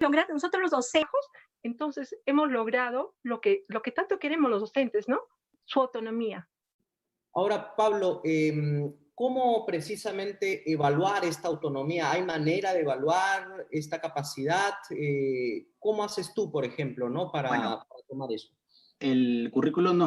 lograr nosotros los docentes, entonces hemos logrado lo que tanto queremos los docentes, ¿no? Su autonomía. Ahora, Pablo, ¿cómo precisamente evaluar esta autonomía? ¿Hay manera de evaluar esta capacidad? ¿Cómo haces tú, por ejemplo, ¿no? Bueno, para tomar eso. el currículum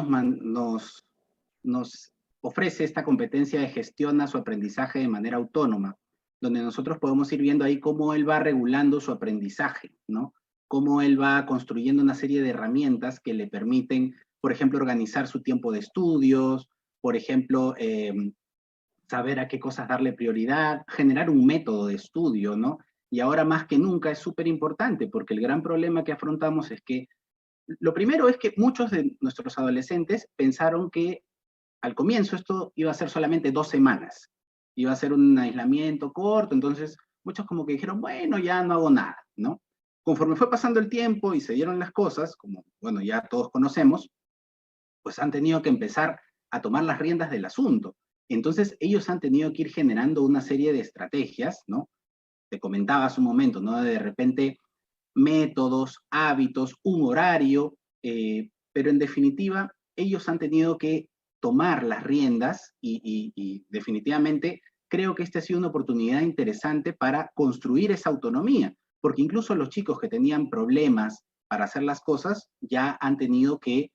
nos ofrece esta competencia de gestión a su aprendizaje de manera autónoma, donde nosotros podemos ir viendo ahí cómo él va regulando su aprendizaje, ¿no? Cómo él va construyendo una serie de herramientas que le permiten, por ejemplo, organizar su tiempo de estudios, por ejemplo, saber a qué cosas darle prioridad, generar un método de estudio, ¿no? Y ahora más que nunca es súper importante, porque el gran problema que afrontamos es que, lo primero es que muchos de nuestros adolescentes pensaron que al comienzo esto iba a ser solamente 2 semanas, iba a ser un aislamiento corto, entonces muchos como que dijeron, bueno, ya no hago nada, ¿no? Conforme fue pasando el tiempo y se dieron las cosas, como, bueno, ya todos conocemos, pues han tenido que empezar a tomar las riendas del asunto. Entonces ellos han tenido que ir generando una serie de estrategias, ¿no? Te comentaba hace un momento, ¿no? De repente métodos, hábitos, un horario, pero en definitiva ellos han tenido que tomar las riendas y definitivamente creo que esta ha sido una oportunidad interesante para construir esa autonomía, porque incluso los chicos que tenían problemas para hacer las cosas ya han tenido que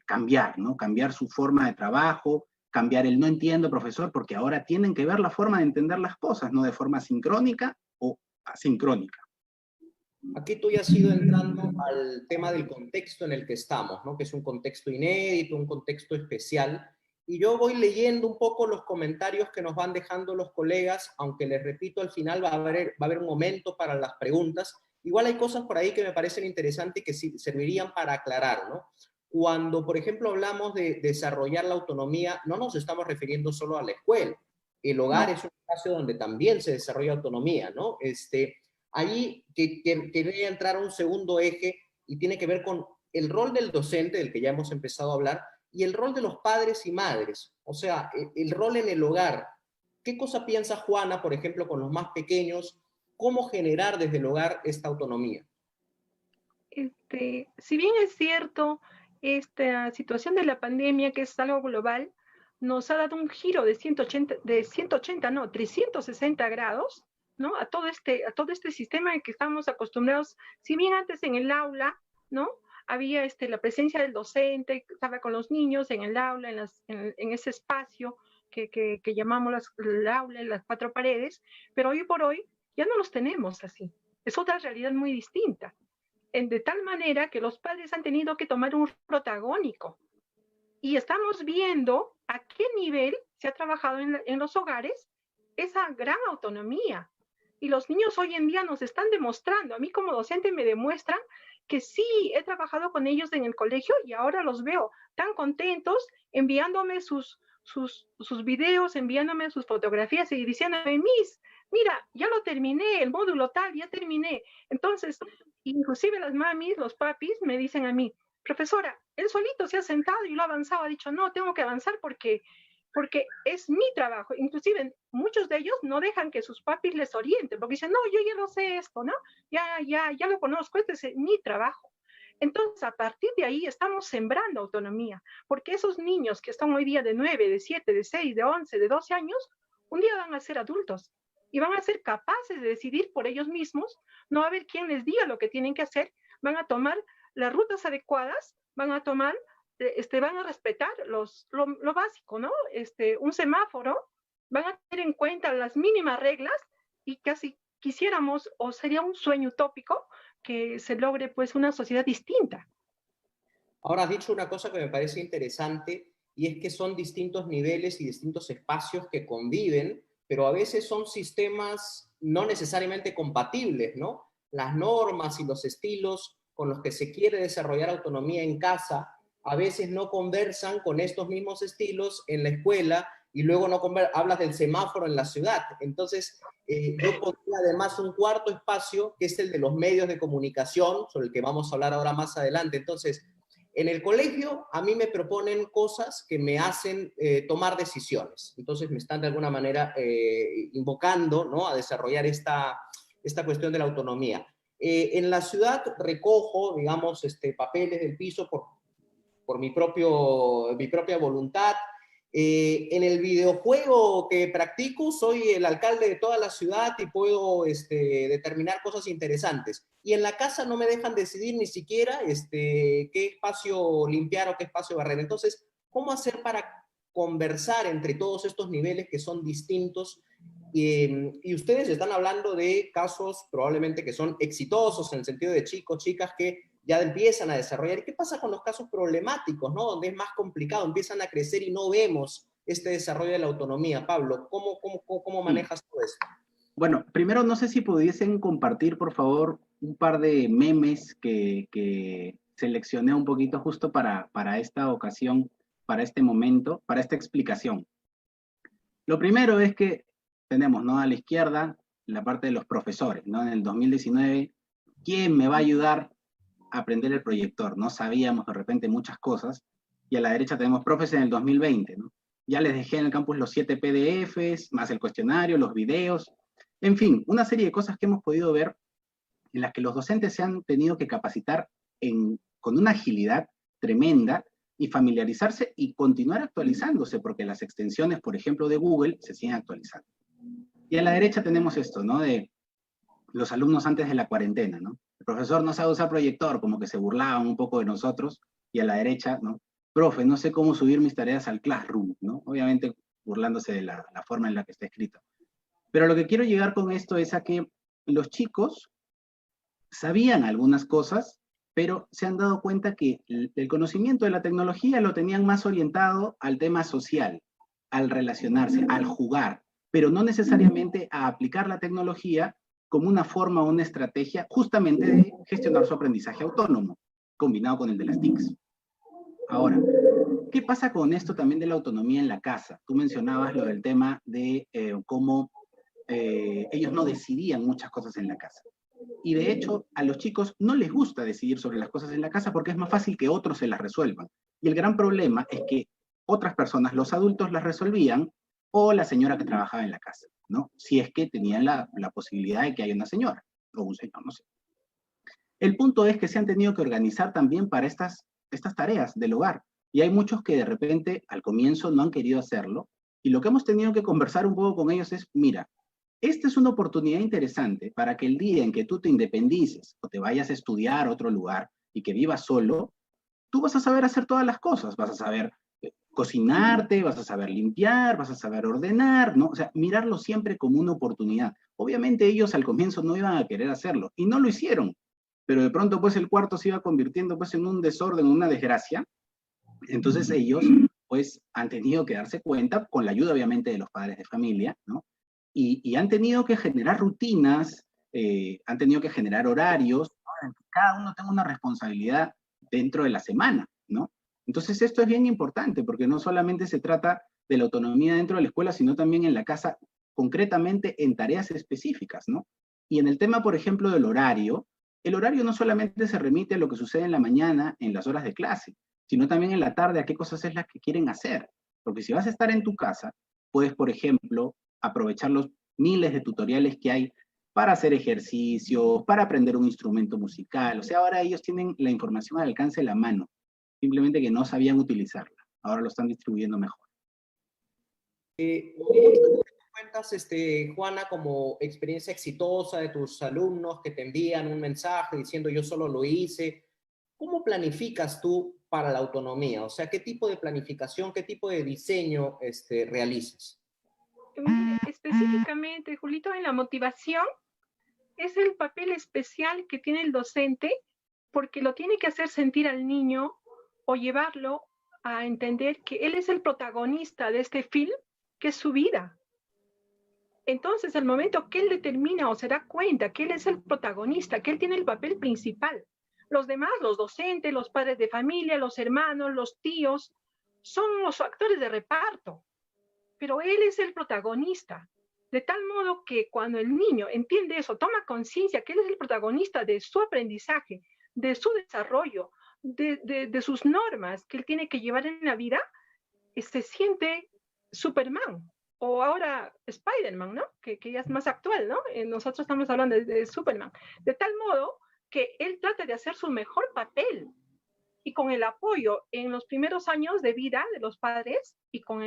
cambiar, ¿no? Cambiar su forma de trabajo, cambiar el no entiendo, profesor, porque ahora tienen que ver la forma de entender las cosas, no de forma sincrónica o asincrónica. Aquí tú ya has ido entrando al tema del contexto en el que estamos, ¿no? Que es un contexto inédito, un contexto especial. Y yo voy leyendo un poco los comentarios que nos van dejando los colegas, aunque les repito, al final va a haber un momento para las preguntas. Igual hay cosas por ahí que me parecen interesantes y que sí servirían para aclarar, ¿no? Cuando, por ejemplo, hablamos de desarrollar la autonomía, no nos estamos refiriendo solo a la escuela. El hogar es un espacio donde también se desarrolla autonomía, ¿no? Ahí quería entrar a un segundo eje y tiene que ver con el rol del docente, del que ya hemos empezado a hablar, y el rol de los padres y madres. O sea, el rol en el hogar. ¿Qué cosa piensa Juana, por ejemplo, con los más pequeños? ¿Cómo generar desde el hogar esta autonomía? Si bien es cierto, esta situación de la pandemia, que es algo global, nos ha dado un giro de 180, no, 360 grados, ¿no? A todo este sistema en que estamos acostumbrados. Si bien antes en el aula, ¿no? Había la presencia del docente, estaba con los niños en el aula, en ese espacio que llamamos el aula, en las cuatro paredes, pero hoy por hoy ya no los tenemos así. Es otra realidad muy distinta, de tal manera que los padres han tenido que tomar un protagónico. Y estamos viendo a qué nivel se ha trabajado en los hogares esa gran autonomía. Y los niños hoy en día nos están demostrando, a mí como docente me demuestran que sí, he trabajado con ellos en el colegio y ahora los veo tan contentos enviándome sus videos, enviándome sus fotografías y diciéndome, Miss, mira, ya lo terminé, el módulo tal, ya terminé. Entonces, inclusive las mamis, los papis me dicen a mí, profesora, él solito se ha sentado y lo ha avanzado, ha dicho, no, tengo que avanzar porque es mi trabajo. Inclusive muchos de ellos no dejan que sus papis les orienten, porque dicen, no, yo ya lo sé esto, ¿no? Ya lo conozco, este es mi trabajo. Entonces, a partir de ahí estamos sembrando autonomía, porque esos niños que están hoy día de 9, de 7, de 6, de 11, de 12 años, un día van a ser adultos y van a ser capaces de decidir por ellos mismos, no va a haber quien les diga lo que tienen que hacer, van a tomar las rutas adecuadas, van a tomar, van a respetar lo básico, ¿no? Un semáforo, van a tener en cuenta las mínimas reglas y casi quisiéramos, o sería un sueño utópico, que se logre pues una sociedad distinta. Ahora has dicho una cosa que me parece interesante y es que son distintos niveles y distintos espacios que conviven, pero a veces son sistemas no necesariamente compatibles, ¿no? Las normas y los estilos con los que se quiere desarrollar autonomía en casa a veces no conversan con estos mismos estilos en la escuela y luego no hablas del semáforo en la ciudad. Entonces, yo pondría además un cuarto espacio que es el de los medios de comunicación, sobre el que vamos a hablar ahora más adelante. Entonces, en el colegio a mí me proponen cosas que me hacen tomar decisiones. Entonces me están de alguna manera invocando, ¿no? A desarrollar esta cuestión de la autonomía. En la ciudad recojo, digamos, papeles del piso por mi propia voluntad. En el videojuego que practico soy el alcalde de toda la ciudad y puedo determinar cosas interesantes. Y en la casa no me dejan decidir ni siquiera qué espacio limpiar o qué espacio barrer. Entonces, ¿cómo hacer para conversar entre todos estos niveles que son distintos? Y ustedes están hablando de casos probablemente que son exitosos en el sentido de chicos, chicas que ya empiezan a desarrollar. ¿Y qué pasa con los casos problemáticos, ¿no? Donde es más complicado, empiezan a crecer y no vemos este desarrollo de la autonomía? Pablo, ¿cómo manejas todo esto? Bueno, primero no sé si pudiesen compartir, por favor, un par de memes que seleccioné un poquito justo para esta ocasión, para este momento, para esta explicación. Lo primero es que tenemos, ¿no? A la izquierda la parte de los profesores, ¿no? En el 2019, ¿quién me va a ayudar a aprender el proyector? No sabíamos de repente muchas cosas. Y a la derecha tenemos profes en el 2020, ¿no? Ya les dejé en el campus los 7 PDFs, más el cuestionario, los videos. En fin, una serie de cosas que hemos podido ver en las que los docentes se han tenido que capacitar con una agilidad tremenda y familiarizarse y continuar actualizándose, porque las extensiones, por ejemplo, de Google se siguen actualizando. Y a la derecha tenemos esto, ¿no? De los alumnos antes de la cuarentena, ¿no? El profesor no sabe usar proyector, como que se burlaban un poco de nosotros, y a la derecha, ¿no? Profe, no sé cómo subir mis tareas al Classroom, ¿no? Obviamente burlándose de la forma en la que está escrito. Pero lo que quiero llegar con esto es a que los chicos sabían algunas cosas, pero se han dado cuenta que el conocimiento de la tecnología lo tenían más orientado al tema social, al relacionarse, al jugar, pero no necesariamente a aplicar la tecnología como una forma o una estrategia justamente de gestionar su aprendizaje autónomo, combinado con el de las TICs. Ahora, ¿qué pasa con esto también de la autonomía en la casa? Tú mencionabas lo del tema de cómo ellos no decidían muchas cosas en la casa. Y de hecho, a los chicos no les gusta decidir sobre las cosas en la casa porque es más fácil que otros se las resuelvan. Y el gran problema es que otras personas, los adultos, las resolvían o la señora que trabajaba en la casa, ¿no? Si es que tenían la posibilidad de que haya una señora o un señor, no sé. El punto es que se han tenido que organizar también para estas tareas del hogar. Y hay muchos que de repente al comienzo no han querido hacerlo. Y lo que hemos tenido que conversar un poco con ellos es, mira, esta es una oportunidad interesante para que el día en que tú te independices o te vayas a estudiar a otro lugar y que vivas solo, tú vas a saber hacer todas las cosas, vas a saber cocinarte, vas a saber limpiar, vas a saber ordenar, ¿no? O sea, mirarlo siempre como una oportunidad. Obviamente ellos al comienzo no iban a querer hacerlo y no lo hicieron, pero de pronto pues el cuarto se iba convirtiendo pues en un desorden, una desgracia. Entonces ellos pues han tenido que darse cuenta, con la ayuda obviamente de los padres de familia, ¿no? Y han tenido que generar rutinas, han tenido que generar horarios, ¿no? En que cada uno tenga una responsabilidad dentro de la semana, ¿no? Entonces esto es bien importante, porque no solamente se trata de la autonomía dentro de la escuela, sino también en la casa, concretamente en tareas específicas, ¿no? Y en el tema, por ejemplo, del horario, el horario no solamente se remite a lo que sucede en la mañana, en las horas de clase, sino también en la tarde a qué cosas es las que quieren hacer. Porque si vas a estar en tu casa, puedes, por ejemplo, aprovechar los miles de tutoriales que hay para hacer ejercicios, para aprender un instrumento musical. O sea, ahora ellos tienen la información al alcance de la mano, simplemente que no sabían utilizarla. Ahora lo están distribuyendo mejor. Cuentas, Juana, como experiencia exitosa de tus alumnos que te envían un mensaje diciendo yo solo lo hice. ¿Cómo planificas tú para la autonomía? O sea, ¿qué tipo de planificación, qué tipo de diseño realizas? Mire, específicamente, Julito, en la motivación es el papel especial que tiene el docente porque lo tiene que hacer sentir al niño o llevarlo a entender que él es el protagonista de este film, que es su vida. Entonces, al momento que él determina o se da cuenta que él es el protagonista, que él tiene el papel principal, los demás, los docentes, los padres de familia, los hermanos, los tíos, son los actores de reparto, pero él es el protagonista. De tal modo que cuando el niño entiende eso, toma conciencia que él es el protagonista de su aprendizaje, de su desarrollo, de sus normas que él tiene que llevar en la vida, se siente Superman. o ahora Spider-Man, ¿no? Que ya es más actual, ¿no? Nosotros estamos hablando de Superman. De tal modo que él trata de hacer su mejor papel y con el apoyo en los primeros años de vida de los padres y con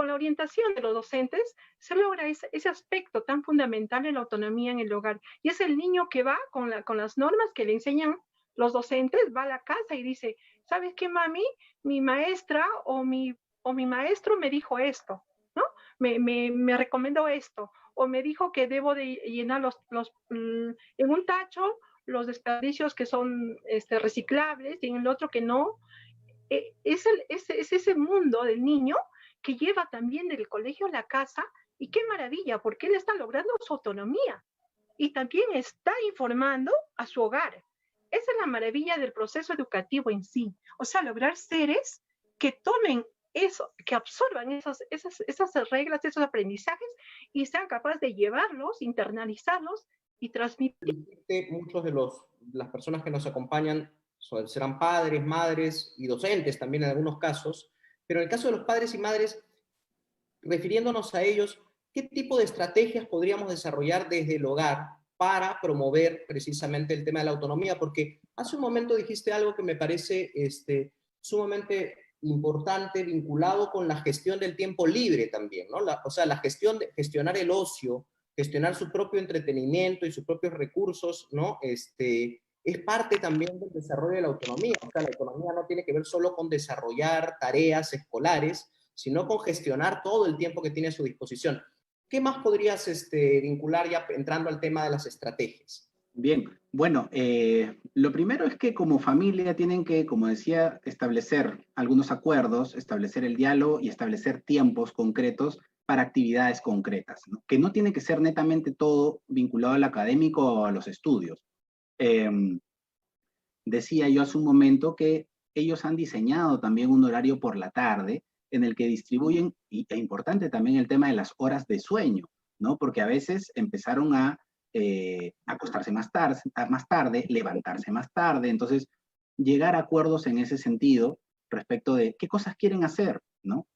la orientación de los docentes, se logra ese aspecto tan fundamental en la autonomía en el hogar. Y es el niño que va con las normas que le enseñan los docentes, va a la casa y dice, ¿sabes qué, mami? Mi maestra o mi maestro me dijo esto, ¿no? Me recomendó esto, o me dijo que debo de llenar en un tacho los desperdicios que son reciclables y en el otro que no. Es ese mundo del niño que lleva también del colegio a la casa, y qué maravilla, porque él está logrando su autonomía y también está informando a su hogar. Esa es la maravilla del proceso educativo en sí, o sea, lograr seres que tomen eso, que absorban esas reglas, esos aprendizajes y sean capaces de llevarlos, internalizarlos y transmitir. Muchos de las personas que nos acompañan serán padres, madres y docentes también en algunos casos, pero en el caso de los padres y madres, refiriéndonos a ellos, ¿qué tipo de estrategias podríamos desarrollar desde el hogar para promover precisamente el tema de la autonomía? Porque hace un momento dijiste algo que me parece sumamente importante, vinculado con la gestión del tiempo libre también, ¿no? O sea, la gestión de gestionar el ocio, gestionar su propio entretenimiento y sus propios recursos, ¿no? Es parte también del desarrollo de la autonomía. O sea, la autonomía no tiene que ver solo con desarrollar tareas escolares, sino con gestionar todo el tiempo que tiene a su disposición. ¿Qué más podrías vincular ya entrando al tema de las estrategias? Bien, bueno, lo primero es que como familia tienen que, como decía, establecer algunos acuerdos, establecer el diálogo y establecer tiempos concretos para actividades concretas, ¿no? Que no tiene que ser netamente todo vinculado al académico o a los estudios. Decía yo hace un momento que ellos han diseñado también un horario por la tarde en el que distribuyen, y es importante también el tema de las horas de sueño, ¿no? Porque a veces empezaron a acostarse más tarde, levantarse más tarde, entonces llegar a acuerdos en ese sentido respecto de qué cosas quieren hacer, ¿no?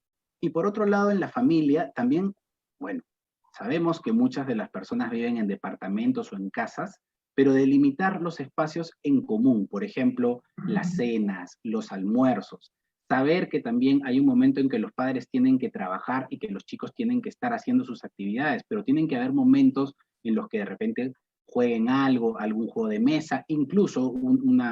Y por otro lado, en la familia también, bueno, sabemos que muchas de las personas viven en departamentos o en casas, pero delimitar los espacios en común, por ejemplo, las cenas, los almuerzos, saber que también hay un momento en que los padres tienen que trabajar y que los chicos tienen que estar haciendo sus actividades, pero tienen que haber momentos en los que de repente jueguen algo, algún juego de mesa, incluso un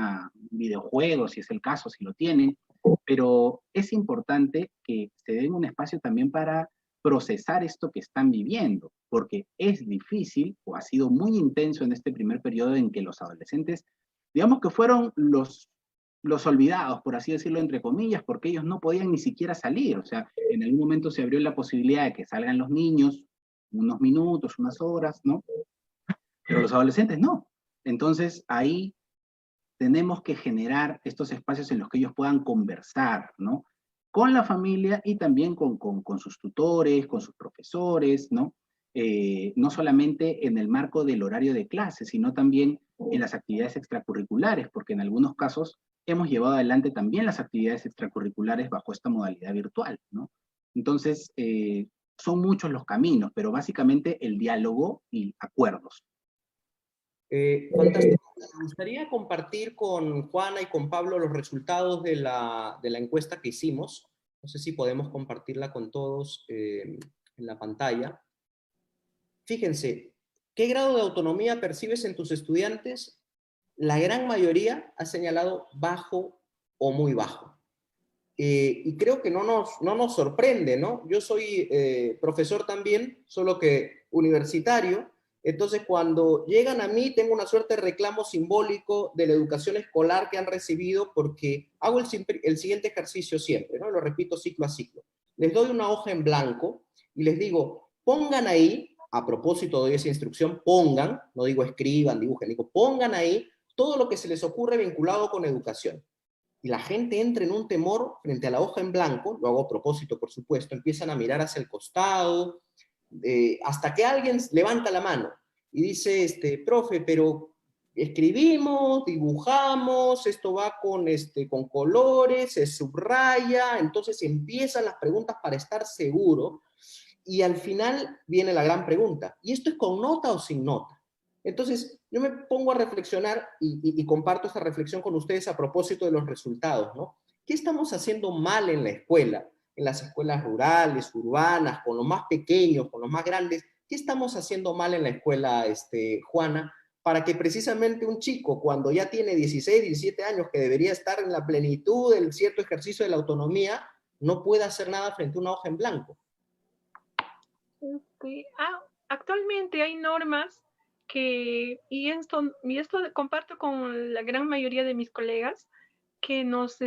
videojuego, si es el caso, si lo tienen, pero es importante que se den un espacio también para procesar esto que están viviendo, porque es difícil o ha sido muy intenso en este primer periodo en que los adolescentes, digamos que fueron los olvidados, por así decirlo, entre comillas, porque ellos no podían ni siquiera salir. O sea, en algún momento se abrió la posibilidad de que salgan los niños unos minutos, unas horas, ¿no? Pero los adolescentes no. Entonces, ahí tenemos que generar estos espacios en los que ellos puedan conversar, ¿no? Con la familia y también con sus tutores, con sus profesores, ¿no? No solamente en el marco del horario de clase, sino también en las actividades extracurriculares, porque en algunos casos hemos llevado adelante también las actividades extracurriculares bajo esta modalidad virtual, ¿no? Entonces, son muchos los caminos, pero básicamente el diálogo y acuerdos. Fantástico. Me gustaría compartir con Juana y con Pablo los resultados de la encuesta que hicimos. No sé si podemos compartirla con todos en la pantalla. Fíjense, ¿qué grado de autonomía percibes en tus estudiantes? La gran mayoría ha señalado bajo o muy bajo. Y creo que no nos sorprende, ¿no? Yo soy profesor también, solo que universitario. Entonces, cuando llegan a mí, tengo una suerte de reclamo simbólico de la educación escolar que han recibido, porque hago el siguiente ejercicio siempre, ¿no? Lo repito ciclo a ciclo. Les doy una hoja en blanco y les digo, pongan ahí, a propósito de esa instrucción, pongan, no digo escriban, dibujen, digo, pongan ahí todo lo que se les ocurre vinculado con educación. Y la gente entra en un temor frente a la hoja en blanco, lo hago a propósito, por supuesto, empiezan a mirar hacia el costado, hasta que alguien levanta la mano y dice, profe, pero escribimos, dibujamos, esto va con colores, se subraya, entonces empiezan las preguntas para estar seguro. Y al final viene la gran pregunta, ¿y esto es con nota o sin nota? Entonces, yo me pongo a reflexionar y comparto esta reflexión con ustedes a propósito de los resultados, ¿no? ¿Qué estamos haciendo mal en la escuela? En las escuelas rurales, urbanas, con los más pequeños, con los más grandes. ¿Qué estamos haciendo mal en la escuela, Juana, para que precisamente un chico, cuando ya tiene 16, 17 años, que debería estar en la plenitud del cierto ejercicio de la autonomía, no pueda hacer nada frente a una hoja en blanco? Actualmente hay normas y esto comparto con la gran mayoría de mis colegas, que nos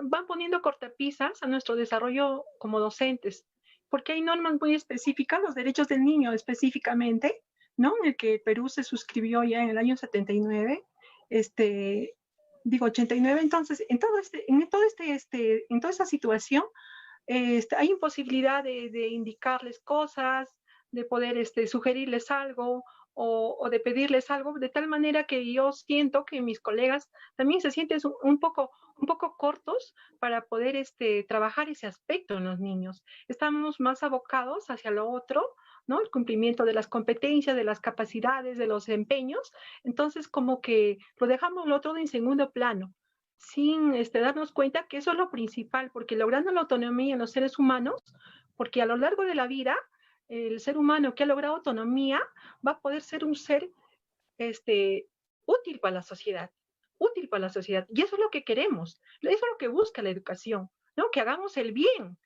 van poniendo cortapisas a nuestro desarrollo como docentes, porque hay normas muy específicas, los derechos del niño específicamente, ¿no? En el que Perú se suscribió ya en el año 79, digo 89, entonces, en toda esta situación, hay imposibilidad de indicarles cosas, de poder sugerirles algo o de pedirles algo, de tal manera que yo siento que mis colegas también se sienten un poco cortos para poder trabajar ese aspecto en los niños. Estamos más abocados hacia lo otro, ¿no? El cumplimiento de las competencias, de las capacidades, de los empeños. Entonces, como que lo dejamos lo otro en segundo plano, sin darnos cuenta que eso es lo principal, porque logrando la autonomía en los seres humanos, porque a lo largo de la vida, el ser humano que ha logrado autonomía va a poder ser un ser útil para la sociedad, útil para la sociedad. Y eso es lo que queremos, eso es lo que busca la educación, ¿no? Que hagamos el bien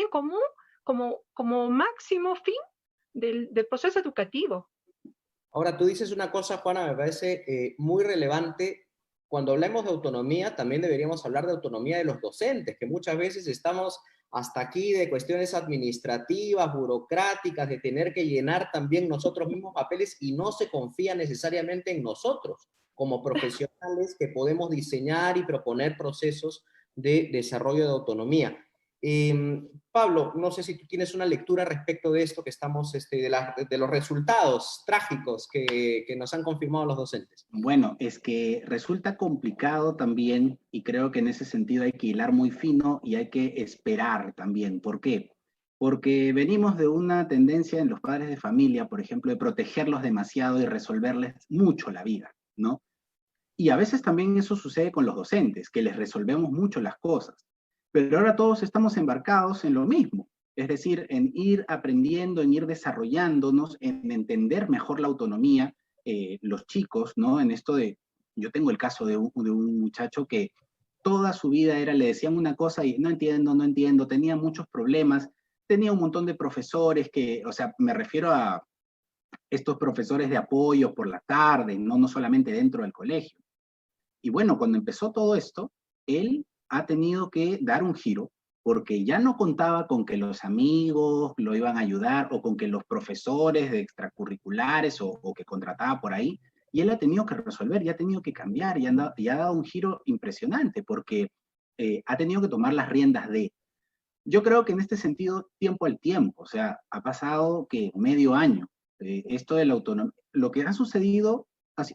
común como máximo fin del proceso educativo. Ahora, tú dices una cosa, Juana, me parece muy relevante. Cuando hablamos de autonomía, también deberíamos hablar de autonomía de los docentes, que muchas veces estamos hasta aquí de cuestiones administrativas, burocráticas, de tener que llenar también nosotros mismos papeles y no se confía necesariamente en nosotros como profesionales que podemos diseñar y proponer procesos de desarrollo de autonomía. Pablo, no sé si tú tienes una lectura respecto de esto que estamos, de los resultados trágicos que nos han confirmado los docentes. Bueno, es que resulta complicado también, y creo que en ese sentido hay que hilar muy fino y hay que esperar también. ¿Por qué? Porque venimos de una tendencia en los padres de familia, por ejemplo, de protegerlos demasiado y resolverles mucho la vida, ¿no? Y a veces también eso sucede con los docentes, que les resolvemos mucho las cosas. Pero ahora todos estamos embarcados en lo mismo, es decir, en ir aprendiendo, en ir desarrollándonos, en entender mejor la autonomía, los chicos, ¿no? En esto de, yo tengo el caso de un muchacho que toda su vida le decían una cosa y no entiendo, tenía muchos problemas, tenía un montón de profesores que, o sea, me refiero a estos profesores de apoyo por la tarde, no solamente dentro del colegio. Y bueno, cuando empezó todo esto, él ha tenido que dar un giro porque ya no contaba con que los amigos lo iban a ayudar o con que los profesores de extracurriculares o que contrataba por ahí, y él ha tenido que resolver, ya ha tenido que cambiar y ha dado un giro impresionante porque ha tenido que tomar las riendas de. Yo creo que en este sentido, tiempo al tiempo, o sea, ha pasado que medio año. Esto de la autonomía, lo que ha sucedido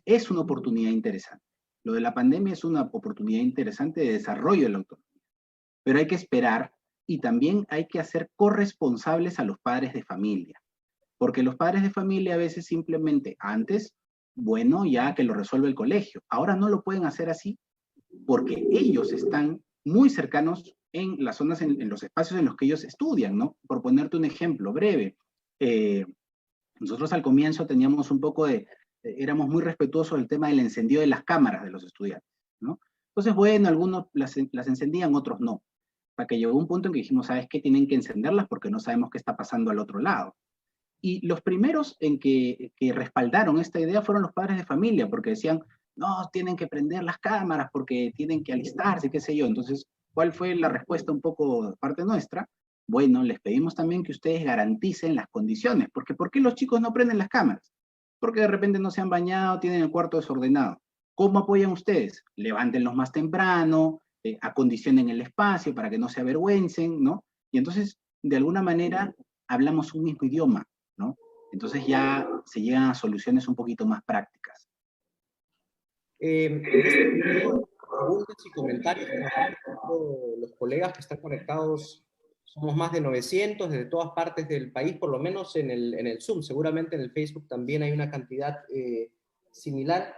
es una oportunidad interesante. Lo de la pandemia es una oportunidad interesante de desarrollo de la autonomía, pero hay que esperar y también hay que hacer corresponsables a los padres de familia, porque los padres de familia a veces simplemente antes, bueno, ya que lo resuelve el colegio, ahora no lo pueden hacer así porque ellos están muy cercanos en las zonas, en los espacios en los que ellos estudian, ¿no? Por ponerte un ejemplo breve, nosotros al comienzo teníamos un poco éramos muy respetuosos del tema del encendido de las cámaras de los estudiantes, ¿no? Entonces, bueno, algunos las encendían, otros no. Hasta que llegó un punto en que dijimos, ¿sabes qué? Tienen que encenderlas porque no sabemos qué está pasando al otro lado. Y los primeros en que respaldaron esta idea fueron los padres de familia, porque decían, no, tienen que prender las cámaras porque tienen que alistarse, qué sé yo. Entonces, ¿cuál fue la respuesta un poco de parte nuestra? Bueno, les pedimos también que ustedes garanticen las condiciones, porque ¿por qué los chicos no prenden las cámaras? Porque de repente no se han bañado, tienen el cuarto desordenado. ¿Cómo apoyan ustedes? Levántenlos más temprano, acondicionen el espacio para que no se avergüencen, ¿no? Y entonces, de alguna manera, hablamos un mismo idioma, ¿no? Entonces ya se llegan a soluciones un poquito más prácticas. Preguntas y comentarios que nos han hecho los colegas que están conectados Somos más de 900 desde todas partes del país, por lo menos en el Zoom. Seguramente en el Facebook también hay una cantidad similar.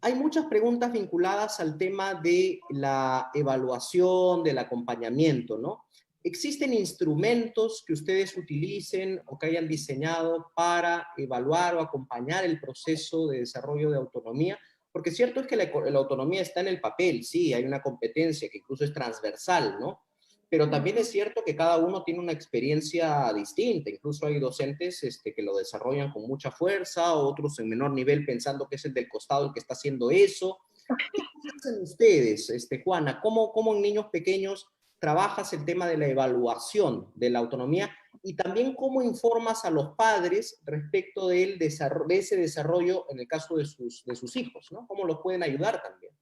Hay muchas preguntas vinculadas al tema de la evaluación, del acompañamiento, ¿no? ¿Existen instrumentos que ustedes utilicen o que hayan diseñado para evaluar o acompañar el proceso de desarrollo de autonomía? Porque cierto es que la autonomía está en el papel, sí, hay una competencia que incluso es transversal, ¿no? Pero también es cierto que cada uno tiene una experiencia distinta, incluso hay docentes que lo desarrollan con mucha fuerza, otros en menor nivel pensando que es el del costado el que está haciendo eso. ¿Qué hacen ustedes, Juana? ¿Cómo en niños pequeños trabajas el tema de la evaluación de la autonomía y también cómo informas a los padres respecto de ese desarrollo en el caso de sus hijos, ¿no? ¿Cómo los pueden ayudar también?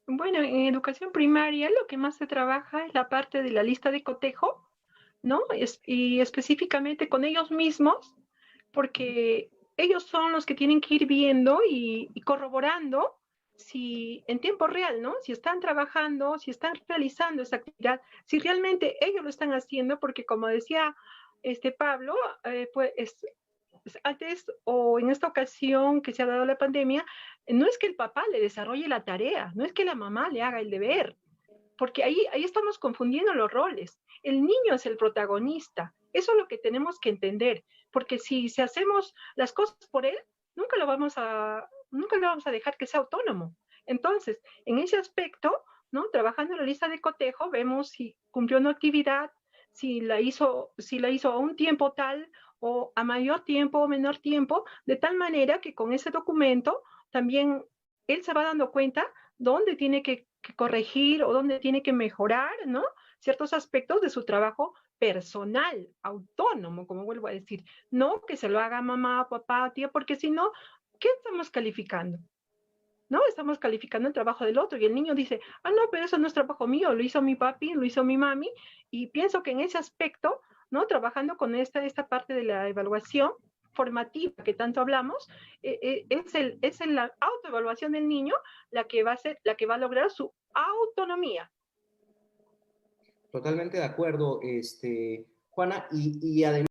Bueno, en educación primaria lo que más se trabaja es la parte de la lista de cotejo, ¿no? Y específicamente con ellos mismos, porque ellos son los que tienen que ir viendo y corroborando si en tiempo real, ¿no? Si están trabajando, si están realizando esa actividad, si realmente ellos lo están haciendo, porque como decía Pablo, pues antes o en esta ocasión que se ha dado la pandemia, no es que el papá le desarrolle la tarea, no es que la mamá le haga el deber, porque ahí estamos confundiendo los roles. El niño es el protagonista, eso es lo que tenemos que entender, porque si hacemos las cosas por él, nunca lo vamos a dejar que sea autónomo. Entonces, en ese aspecto, ¿no? Trabajando en la lista de cotejo, vemos si cumplió una actividad, si la hizo a un tiempo tal o a mayor tiempo o menor tiempo, de tal manera que con ese documento también él se va dando cuenta dónde tiene que corregir o dónde tiene que mejorar, ¿no? Ciertos aspectos de su trabajo personal, autónomo, como vuelvo a decir. No que se lo haga mamá, papá, tía, porque si no, ¿qué estamos calificando? ¿No? Estamos calificando el trabajo del otro y el niño dice, ah, no, pero eso no es trabajo mío, lo hizo mi papi, lo hizo mi mami, y pienso que en ese aspecto, ¿no? Trabajando con esta parte de la evaluación formativa que tanto hablamos, es la autoevaluación del niño la que va a lograr su autonomía. Totalmente de acuerdo, Juana, y además